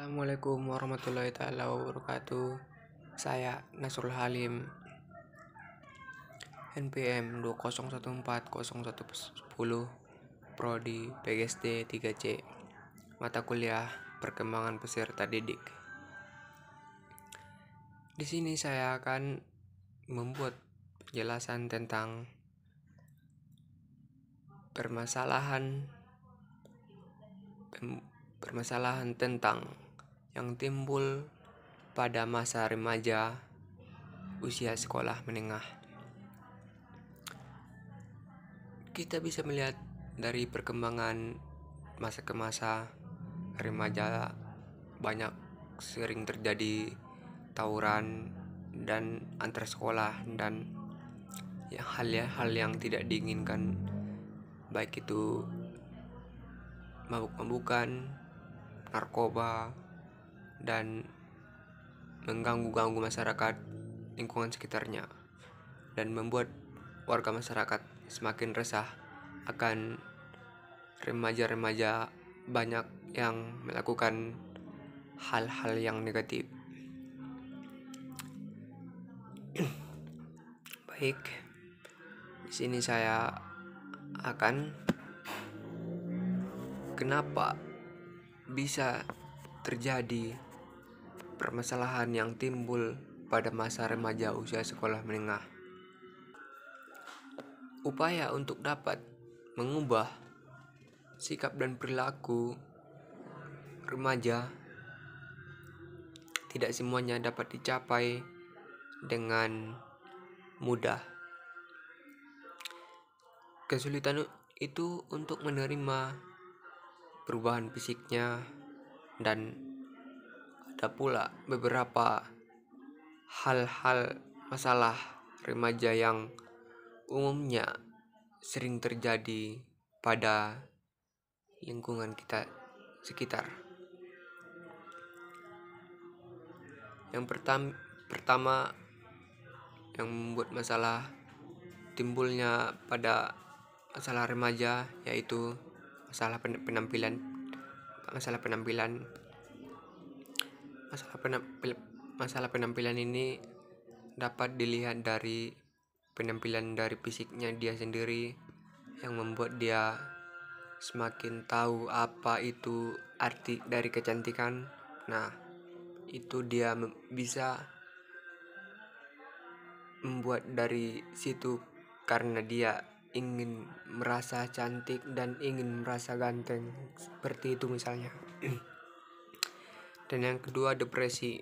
Assalamualaikum warahmatullahi taala wabarakatuh. Saya Nasrul Halim, NPM 20140110, Prodi PGSD 3C, mata kuliah Perkembangan Peserta Didik. Di sini saya akan membuat penjelasan tentang permasalahan tentang yang timbul pada masa remaja usia sekolah menengah. Kita bisa melihat dari perkembangan masa ke masa, remaja banyak sering terjadi tawuran dan antar sekolah dan hal yang tidak diinginkan, baik itu mabuk-mabukan, narkoba, dan mengganggu masyarakat lingkungan sekitarnya, dan membuat warga masyarakat semakin resah akan remaja-remaja banyak yang melakukan hal-hal yang negatif. Baik, di sini saya akan kenapa bisa terjadi permasalahan yang timbul pada masa remaja usia sekolah menengah. Upaya untuk dapat mengubah sikap dan perilaku remaja tidak semuanya dapat dicapai dengan mudah. Kesulitan itu untuk menerima perubahan fisiknya, dan ada pula beberapa hal-hal masalah remaja yang umumnya sering terjadi pada lingkungan kita sekitar. Yang pertama yang membuat masalah timbulnya pada masalah remaja yaitu masalah penampilan. Masalah penampilan ini dapat dilihat dari penampilan dari fisiknya dia sendiri, yang membuat dia semakin tahu apa itu arti dari kecantikan. Nah, itu dia bisa membuat dari situ karena dia ingin merasa cantik dan ingin merasa ganteng, seperti itu misalnya. Dan yang kedua, depresi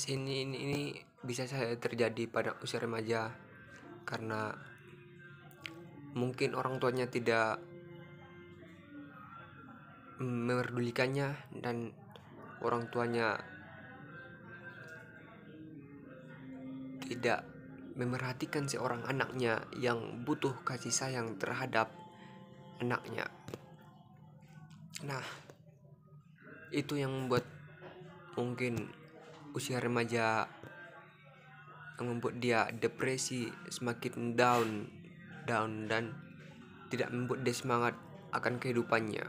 ini bisa saja terjadi pada usia remaja karena mungkin orang tuanya tidak memerdulikannya, dan orang tuanya tidak memerhatikan seorang anaknya yang butuh kasih sayang terhadap anaknya. Nah, itu yang membuat mungkin usia remaja yang membuat dia depresi, semakin down dan tidak membuat dia semangat akan kehidupannya.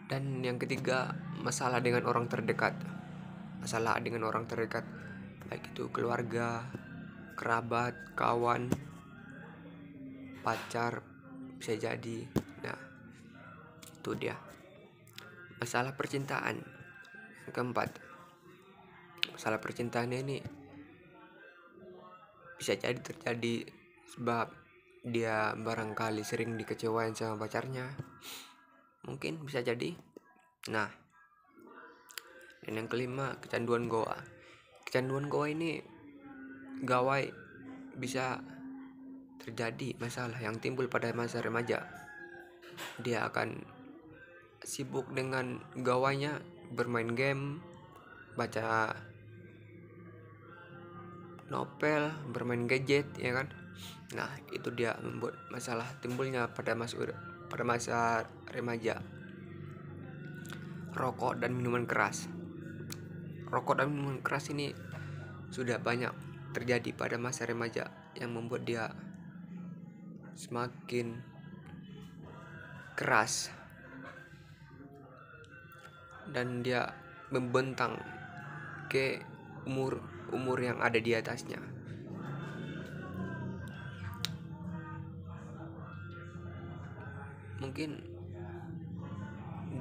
Dan yang ketiga, masalah dengan orang terdekat, baik itu keluarga, kerabat, kawan, pacar, bisa jadi. Nah, itu dia masalah percintaan. Yang keempat, masalah percintaan ini bisa jadi terjadi sebab dia barangkali sering dikecewain sama pacarnya, mungkin bisa jadi. Nah, dan yang kelima, kecanduan goa ini gawai bisa terjadi masalah yang timbul pada masa remaja. Dia akan sibuk dengan gawainya, bermain game, baca novel, bermain gadget, ya kan. Nah, itu dia membuat masalah timbulnya pada masa remaja. Rokok dan minuman keras ini sudah banyak terjadi pada masa remaja, yang membuat dia semakin keras dan dia membentang ke umur yang ada di atasnya. Mungkin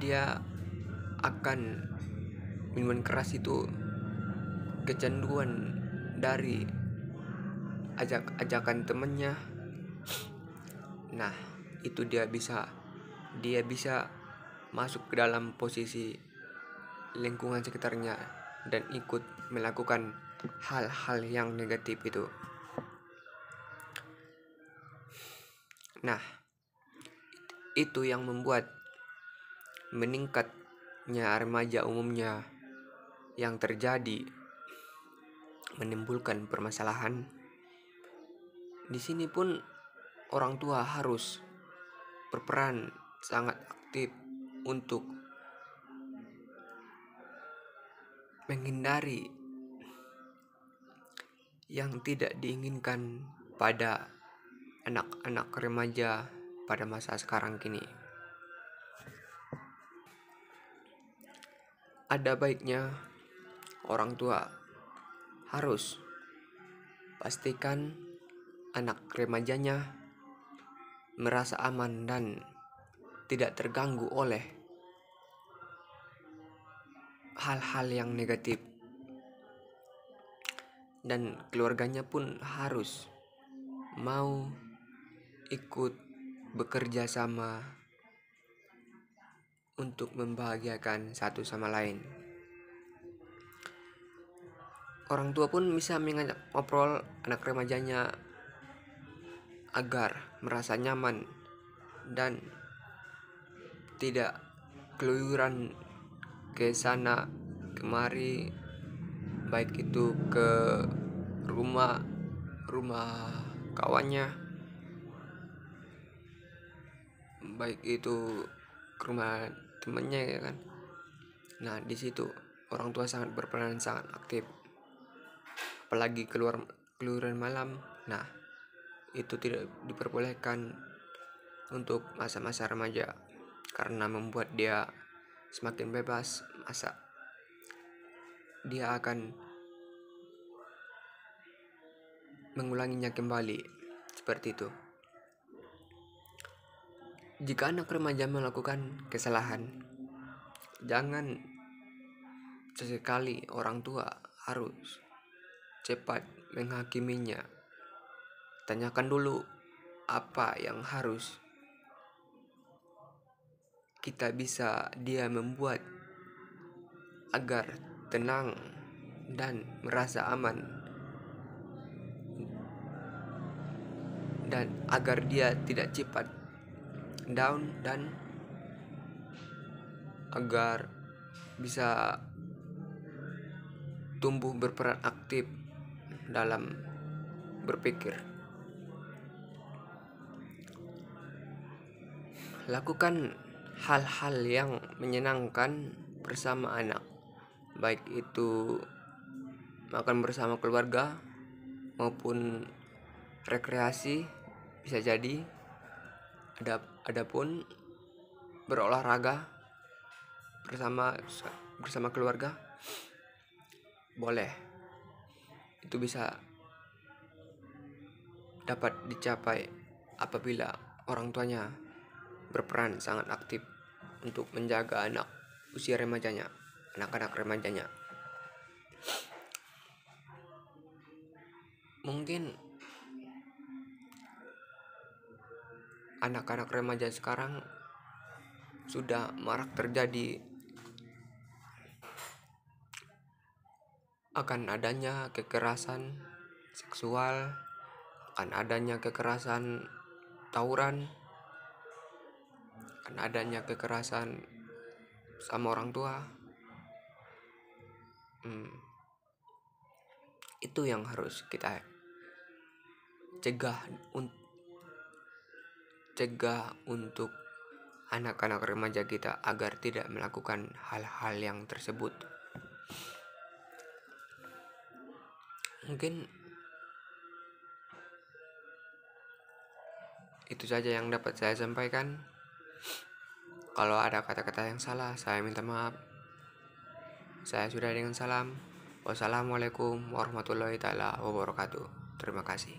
dia akan minuman keras itu kecanduan dari ajakan temennya. Nah, itu dia bisa masuk ke dalam posisi lingkungan sekitarnya dan ikut melakukan hal-hal yang negatif itu. Nah, itu yang membuat meningkatnya remaja umumnya yang terjadi menimbulkan permasalahan. Di sini pun orang tua harus berperan sangat aktif untuk menghindari yang tidak diinginkan pada anak-anak remaja pada masa sekarang kini. Ada baiknya orang tua harus pastikan anak remajanya merasa aman dan tidak terganggu oleh hal-hal yang negatif, dan keluarganya pun harus mau ikut bekerja sama untuk membahagiakan satu sama lain. Orang tua pun bisa mengajak ngobrol anak remajanya agar merasa nyaman dan tidak keluyuran ke sana kemari, baik itu ke rumah kawannya, baik itu ke rumah temennya, ya kan. Nah, di situ orang tua sangat berperan sangat aktif, apalagi keluaran malam. Nah, itu tidak diperbolehkan untuk masa-masa remaja karena membuat dia semakin bebas. Masa dia akan mengulanginya kembali seperti itu. Jika anak remaja melakukan kesalahan, jangan sesekali orang tua harus cepat menghakiminya. Tanyakan dulu apa yang harus kita bisa dia membuat agar tenang dan merasa aman, dan agar dia tidak cepat down, dan agar bisa tumbuh berperan aktif dalam berpikir. Lakukan hal-hal yang menyenangkan bersama anak, baik itu makan bersama keluarga maupun rekreasi, bisa jadi adapun berolahraga bersama keluarga boleh. Itu bisa dapat dicapai apabila orang tuanya berperan sangat aktif untuk menjaga anak-anak remajanya. Mungkin anak-anak remaja sekarang sudah marak terjadi akan adanya kekerasan seksual, akan adanya kekerasan tawuran, akan adanya kekerasan sama orang tua. Itu yang harus kita cegah untuk anak-anak remaja kita agar tidak melakukan hal-hal yang tersebut. Mungkin itu saja yang dapat saya sampaikan. Kalau ada kata-kata yang salah, saya minta maaf. Saya sudah dengan salam. Wassalamualaikum warahmatullahi taala wabarakatuh. Terima kasih.